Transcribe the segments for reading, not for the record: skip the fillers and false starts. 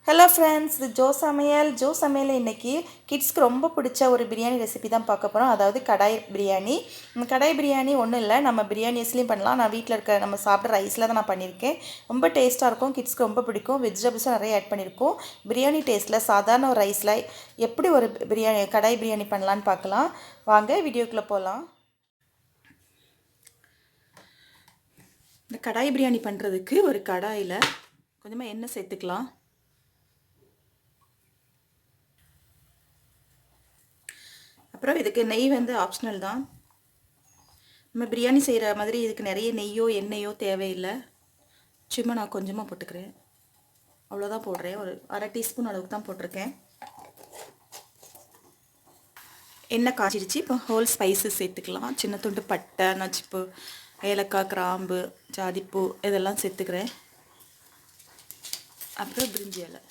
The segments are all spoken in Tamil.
ஹலோ ஃப்ரெண்ட்ஸ், இது ஜோ சமையல் இன்றைக்கி கிட்ஸ்க்கு ரொம்ப பிடிச்ச ஒரு பிரியாணி ரெசிபி தான் பார்க்க போகிறோம். அதாவது கடாய் பிரியாணி. இந்த கடாய் பிரியாணி ஒன்றும் இல்லை, நம்ம பிரியாணிஸ்லேயும் பண்ணலாம். நான் வீட்டில் இருக்க நம்ம சாப்பிட்ற ரைஸில் தான் நான் பண்ணியிருக்கேன். ரொம்ப டேஸ்ட்டாக இருக்கும், கிட்ஸ்க்கு ரொம்ப பிடிக்கும். வெஜிடபிள்ஸும் நிறைய ஆட் பண்ணியிருக்கோம். பிரியாணி டேஸ்ட்டில் சாதாரண ஒரு ரைஸில் எப்படி ஒரு கடாய் பிரியாணி பண்ணலான்னு பார்க்கலாம். வாங்க வீடியோக்குள்ளே போகலாம். இந்த கடாய் பிரியாணி பண்ணுறதுக்கு ஒரு கடாயில் கொஞ்சமாக எண்ணெய் சேர்த்துக்கலாம். அப்புறம் இதுக்கு நெய் வந்து ஆப்ஷனல் தான். நம்ம பிரியாணி செய்கிற மாதிரி இதுக்கு நிறைய நெய்யோ எண்ணெயோ தேவையில்லை. சும்மா நான் கொஞ்சமாக போட்டுக்கிறேன், அவ்வளோதான் போடுறேன். ஒரு அரை டீஸ்பூன் அளவுக்கு தான் போட்டிருக்கேன். எண்ணெய் காய்ச்சிடுச்சு. இப்போ ஹோல் ஸ்பைஸஸ் சேர்த்துக்கலாம். சின்ன துண்டு பட்டை, நச்சுப்பு, ஏலக்காய், கிராம்பு, ஜாதிப்பூ இதெல்லாம் சேர்த்துக்கிறேன். அப்புறம் பிரிஞ்சி இலை,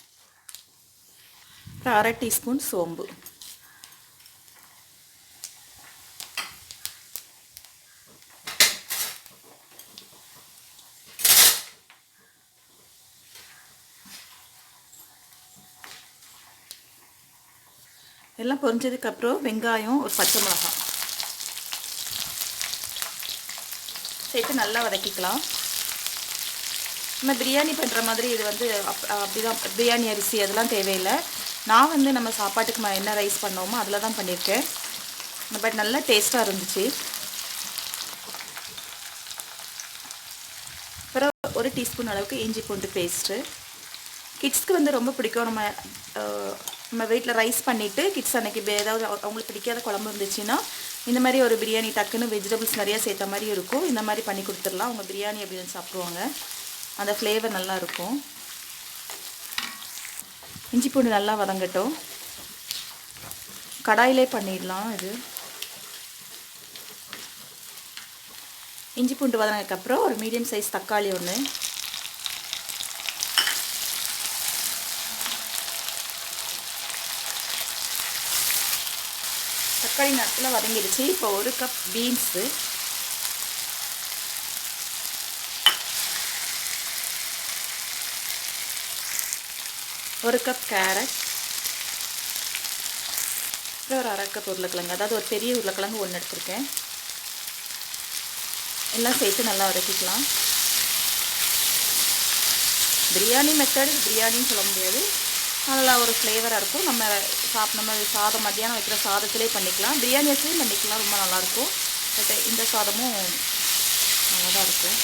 அப்புறம் அரை டீஸ்பூன் சோம்பு, எல்லாம் பொரிஞ்சதுக்கப்புறம் வெங்காயம், ஒரு பச்சை மிளகாய் சேர்த்து நல்லா வதக்கிக்கலாம். நம்ம பிரியாணி பண்ணுற மாதிரி இது வந்து அப்படிதான். பிரியாணி அரிசி அதெல்லாம் தேவையில்லை. நான் வந்து நம்ம சாப்பாட்டுக்கு என்ன ரைஸ் பண்ணோமோ அதில் தான் பண்ணியிருக்கேன். பட் நல்லா டேஸ்ட்டாக இருந்துச்சு. அப்புறம் ஒரு டீஸ்பூன் அளவுக்கு இஞ்சி பூண்டு பேஸ்ட்டு. கிட்ஸ்க்கு வந்து ரொம்ப பிடிக்கும். நம்ம வீட்டில் ரைஸ் பண்ணிவிட்டு கிட்ஸ் அன்றைக்கி ஏதாவது அவங்களுக்கு பிடிக்காத குழம்பு இருந்துச்சுன்னா இந்த மாதிரி ஒரு பிரியாணி டக்குன்னு வெஜிடபிள்ஸ் நிறையா சேர்த்த மாதிரி இருக்கும். இந்த மாதிரி பண்ணி கொடுத்துடலாம். அவங்க பிரியாணி அப்படின்னு சாப்பிடுவாங்க. அந்த ஃப்ளேவர் நல்லா இருக்கும். இஞ்சி பூண்டு நல்லா வதங்கட்டும். கடாயிலே பண்ணிடலாம். இது இஞ்சி பூண்டு வதங்கினதுக்கப்புறம் ஒரு மீடியம் சைஸ் தக்காளி ஒன்று, தக்காளி நல்லா வதங்கிடுச்சு. இப்போ ஒரு கப் பீன்ஸு, ஒரு கப் கேரட், அப்புறம் ஒரு அரை கப் உருளைக்கிழங்கு, அதாவது ஒரு பெரிய உருளைக்கிழங்கு ஒன்று எடுத்துருக்கேன். எல்லாம் சேர்த்து நல்லா வதக்கிக்கலாம். பிரியாணி மெத்தடு பிரியாணின்னு சொல்ல முடியாது, நல்லா ஒரு ஃப்ளேவராக இருக்கும். நம்ம சாதம் மத்தியானம் வைக்கிற சாதத்திலே பண்ணிக்கலாம், பிரியாணி வச்சுலேயும் பண்ணிக்கலாம். ரொம்ப நல்லாயிருக்கும். பட் இந்த சாதமும் நல்லா தான் இருக்கும்.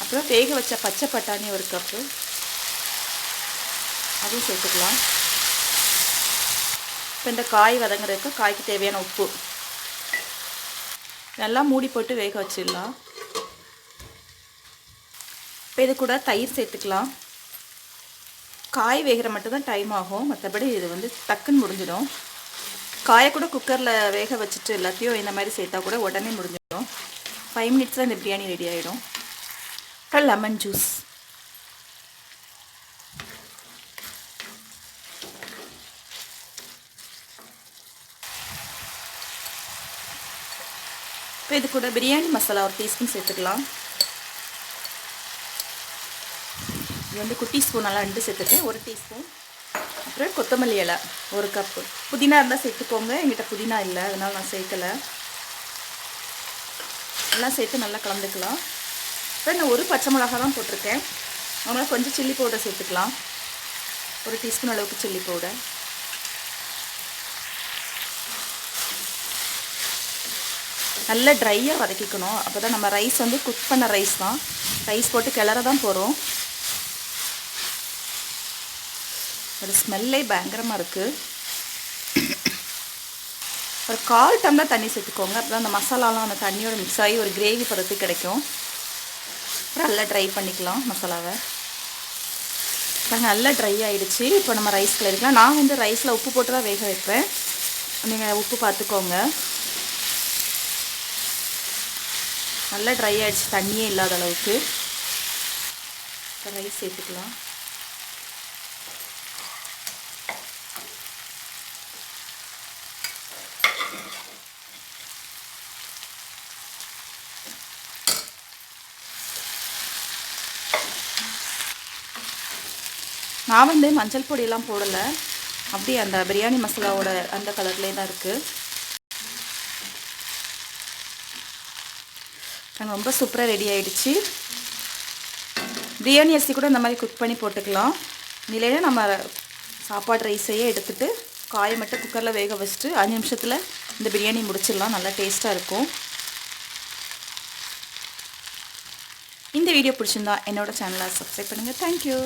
அப்புறம் வேக வச்ச பச்சை பட்டாணி ஒரு கப்பு, அதுவும் சேர்த்துக்கலாம். இப்போ இந்த காய் வதங்குறதுக்கு காய்க்கு தேவையான உப்பு நல்லா மூடி போட்டு வேக வச்சிடலாம். இப்போ இது கூட தயிர் சேர்த்துக்கலாம். காய் வேகிற மட்டும் தான் டைம் ஆகும், மற்றபடி இது வந்து டக்குன்னு முடிஞ்சிடும். காயை கூட குக்கரில் வேக வச்சுட்டு எல்லாத்தையும் இந்த மாதிரி சேர்த்தா கூட உடனே முடிஞ்சிடும். 5 மினிட்ஸில் இந்த பிரியாணி ரெடி ஆகிடும். அப்புறம் லெமன் ஜூஸ், இப்போ இது கூட பிரியாணி மசாலா ஒரு டீஸ்பூன் சேர்த்துக்கலாம். இது வந்து குட்டி ஸ்பூனெல்லாம் 2 சேர்த்துட்டேன், ஒரு டீஸ்பூன். அப்புறம் கொத்தமல்லி இலை ஒரு கப்பு. புதினா இருந்தால் சேர்த்துக்கோங்க, எங்கிட்ட புதினா இல்லை, அதனால் நான் சேர்க்கலை. எல்லாம் சேர்த்து நல்லா கலந்துக்கலாம். அப்புறம் நான் ஒரு பச்சை மிளகா தான் போட்டிருக்கேன், அதனால் கொஞ்சம் சில்லி பவுடர் சேர்த்துக்கலாம். ஒரு டீஸ்பூன் அளவுக்கு சில்லி பவுடர். நல்லா ட்ரையாக வதக்கிக்கணும். அப்போ தான் நம்ம ரைஸ் வந்து குக் பண்ண ரைஸ் தான், ரைஸ் போட்டு கிளற தான் போகிறோம். ஒரு ஸ்மெல்லே பயங்கரமாக இருக்குது. ஒரு 1/4 டம்ளர் தண்ணி சேர்த்துக்கோங்க. அப்போ தான் அந்த மசாலாலாம் அந்த தண்ணியோட மிக்ஸ் ஆகி ஒரு கிரேவி பதத்துக்கு கிடைக்கும். அப்புறம் நல்லா ட்ரை பண்ணிக்கலாம் மசாலாவை. இப்போ நல்லா ட்ரை ஆகிடுச்சு. இப்போ நம்ம ரைஸ் கிளறிக்கலாம். நான் வந்து ரைஸில் உப்பு போட்டு தான் வேக வைப்பேன், நீங்கள் உப்பு பார்த்துக்கோங்க. நல்லா ட்ரை ஆகிடுச்சு, தண்ணியே இல்லாத அளவுக்கு. இப்போ ரைஸ் சேர்த்துக்கலாம். நான் வந்து மஞ்சள் பொடியெல்லாம் போடலை, அப்படியே அந்த பிரியாணி மசாலாவோட அந்த கலர்லேயே தான் இருக்குது. ரொம்ப சூப்பராக ரெடி ஆகிடுச்சு. பிரியாணி அரிசி கூட இந்த மாதிரி குக் பண்ணி போட்டுக்கலாம். இல்லைன்னா நம்ம சாப்பாடு ரைஸையே எடுத்துகிட்டு காயை மட்டும் குக்கரில் வேக வச்சுட்டு 5 நிமிஷத்தில் இந்த பிரியாணி முடிச்சிடலாம். நல்லா டேஸ்ட்டாக இருக்கும். இந்த வீடியோ பிடிச்சிருந்தா என்னோடய சேனலை சப்ஸ்கிரைப் பண்ணுங்கள். தேங்க்யூ.